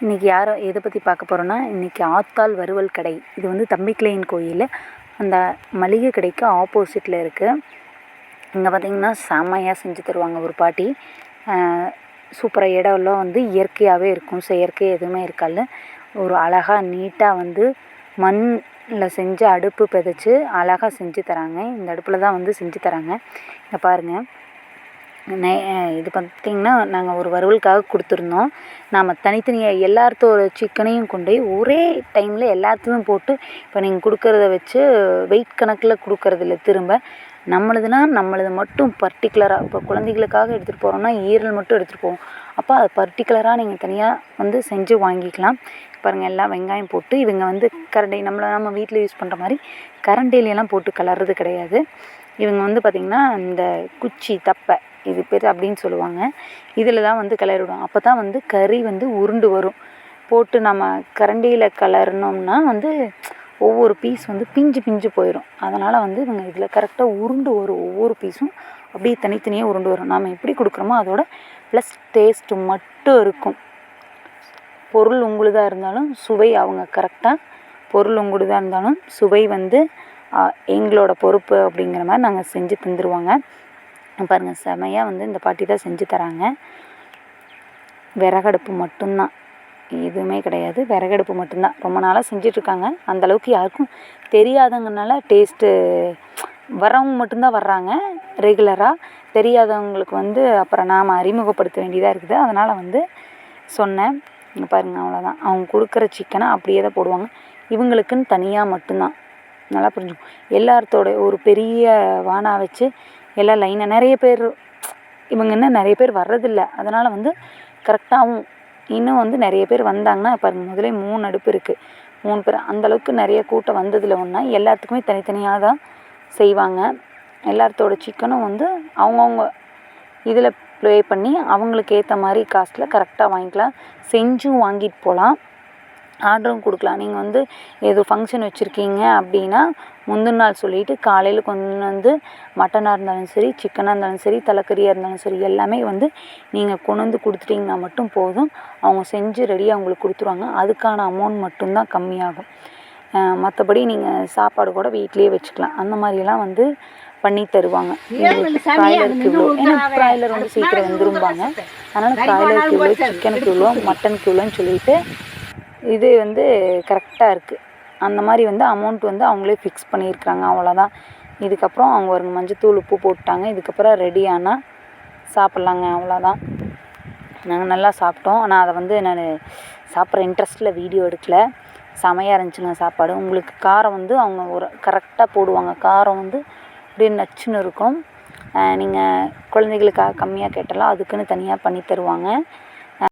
இன்றைக்கி யாரை எதை பற்றி பார்க்க போகிறோன்னா, இன்றைக்கி ஆத்தாள் வறுவல் கடை. இது வந்து தம்பிக்ளையன் கோயில், அந்த மளிகை கடைக்கு ஆப்போசிட்டில் இருக்குது. இங்கே பார்த்திங்கன்னா செம்மையாக செஞ்சு தருவாங்க ஒரு பாட்டி. சூப்பராக இடம்லாம் வந்து இயற்கையாகவே இருக்கும், செயற்கை எதுவுமே இருக்காது. ஒரு அழகாக நீட்டாக வந்து மண்ணில் செஞ்சு அடுப்பு பிதைச்சி அழகாக செஞ்சு தராங்க. இந்த அடுப்பில் தான் வந்து செஞ்சு தராங்க. இங்கே பாருங்கள், இது பார்த்திங்கன்னா நாங்கள் ஒரு வறுவலுக்காக கொடுத்துருந்தோம். நாம் தனித்தனியாக எல்லாத்தோட சிக்கனையும் கொண்டு ஒரே டைமில் எல்லாத்தையும் போட்டு, இப்போ நீங்கள் கொடுக்குறத வச்சு வெயிட் கணக்கில் கொடுக்கறதில்ல. திரும்ப நம்மளது மட்டும் பர்டிகுலராக, இப்போ குழந்தைகளுக்காக எடுத்துகிட்டு போகிறோன்னா ஈரல் மட்டும் எடுத்துகிட்டு போவோம். அப்போ அது பர்டிகுலராக நீங்கள் தனியாக வந்து செஞ்சு வாங்கிக்கலாம். பாருங்கள், எல்லாம் வெங்காயம் போட்டு இவங்க வந்து கரண்டி நம்ம வீட்டில் யூஸ் பண்ணுற மாதிரி கரண்டிலெலாம் போட்டு கலர்றது கிடையாது. இவங்க வந்து பார்த்திங்கன்னா இந்த குச்சி தப்பை, இது பேர் அப்படின்னு சொல்லுவாங்க, இதில் தான் வந்து கிளறி விடுவோம். அப்போ தான் வந்து கறி வந்து உருண்டு வரும். போட்டு நம்ம கரண்டியில் கிளறினோம்னா வந்து ஒவ்வொரு பீஸ் வந்து பிஞ்சு போயிடும். அதனால் வந்து இவங்க இதில் கரெக்டாக உருண்டு வரும். ஒவ்வொரு பீஸும் அப்படியே தனித்தனியாக உருண்டு வரும். நாம் எப்படி கொடுக்குறோமோ அதோட ப்ளஸ் டேஸ்ட்டு மட்டும் இருக்கும். பொருள் உங்களுதாக இருந்தாலும் சுவை அவங்க கரெக்டாக, பொருள் உங்களுதாக இருந்தாலும் சுவை வந்து எங்களோட பொறுப்பு அப்படிங்கிற மாதிரி நாங்கள் செஞ்சு தந்துடுவாங்க. பாருங்கள், செமையாக வந்து இந்த பாட்டி தான் செஞ்சு தராங்க. விறகடுப்பு மட்டும்தான், எதுவுமே கிடையாது, விறகடுப்பு மட்டும்தான். ரொம்ப நாளாக செஞ்சிட்ருக்காங்க. அந்தளவுக்கு யாருக்கும் தெரியாதங்கனால டேஸ்ட்டு வரவங்க மட்டும்தான் வர்றாங்க ரெகுலராக. தெரியாதவங்களுக்கு வந்து அப்புறம் நாம் அறிமுகப்படுத்த வேண்டியதாக இருக்குது. அதனால் வந்து சொன்னேன். பாருங்கள், அவ்வளோதான். அவங்க கொடுக்குற சிக்கனை அப்படியே தான் போடுவாங்க. இவங்களுக்குன்னு தனியாக மட்டும்தான். நல்லா புரிஞ்சுக்கும். எல்லாத்தோட ஒரு பெரிய வானா வச்சு எல்லாம் லைனாக நிறைய பேர், இவங்க என்ன நிறைய பேர் வர்றதில்ல. அதனால் வந்து கரெக்டாகவும் இன்னும் வந்து நிறைய பேர் வந்தாங்கன்னா பாருங்கள், முதலே 3 அடுப்பு இருக்குது, 3 பேர். அந்தளவுக்கு நிறைய கூட்டம் வந்ததில் ஒன்றா எல்லாத்துக்குமே தனித்தனியாக தான் செய்வாங்க. எல்லாத்தோட சிக்கனும் வந்து அவங்கவுங்க இதில் ப்ளே பண்ணி அவங்களுக்கு ஏற்ற மாதிரி காஸ்ட்டில் கரெக்டாக வாங்கிக்கலாம். செஞ்சும் வாங்கிட்டு போகலாம், ஆர்டரும் கொடுக்கலாம். நீங்கள் வந்து ஏதோ ஃபங்க்ஷன் வச்சுருக்கீங்க அப்படின்னா முந்தின நாள் சொல்லிவிட்டு காலையில் கொண்டு வந்து மட்டனாக இருந்தாலும் சரி, சிக்கனாக இருந்தாலும் சரி, தலைக்கறியாக இருந்தாலும் சரி, எல்லாமே வந்து நீங்கள் கொண்டு வந்து கொடுத்துட்டிங்கன்னா மட்டும் போதும். அவங்க செஞ்சு ரெடியாக உங்களுக்கு கொடுத்துருவாங்க. அதுக்கான அமௌண்ட் மட்டும்தான் கம்மியாகும். மற்றபடி நீங்கள் சாப்பாடு கூட வீட்லேயே வச்சுக்கலாம். அந்த மாதிரியெல்லாம் வந்து பண்ணி தருவாங்க. ப்ராய்லருக்கு இவ்வளோ, ஏன்னா ப்ராய்லர் வந்து சீக்கிரம் வந்துரும்பாங்க. அதனால் ப்ராய்லருக்கு இவ்வளோ, சிக்கனுக்கு இவ்வளோ, மட்டனுக்கு இவ்வளோன்னு சொல்லிவிட்டு இது வந்து கரெக்டாக இருக்குது. அந்த மாதிரி வந்து அமௌண்ட் வந்து அவங்களே ஃபிக்ஸ் பண்ணியிருக்கிறாங்க. அவ்வளோதான். இதுக்கப்புறம் அவங்க ஒரு மஞ்சத்தூள் உப்பு போட்டாங்க. இதுக்கப்புறம் ரெடி ஆனால் சாப்பிட்லாங்க. அவ்வளோதான். நாங்கள் நல்லா சாப்பிட்டோம். ஆனால் அதை வந்து நான் சாப்பிட்ற இன்ட்ரெஸ்ட்டில் வீடியோ எடுக்கலை. செமையாக இருந்துச்சுங்க சாப்பாடு. உங்களுக்கு காரம் வந்து அவங்க ஒரு கரெக்டாக போடுவாங்க. காரம் வந்து அப்படியே நச்சுன்னு இருக்கும். நீங்கள் குழந்தைகளுக்காக கம்மியாக கேட்டாலும் அதுக்குன்னு தனியாக பண்ணி தருவாங்க.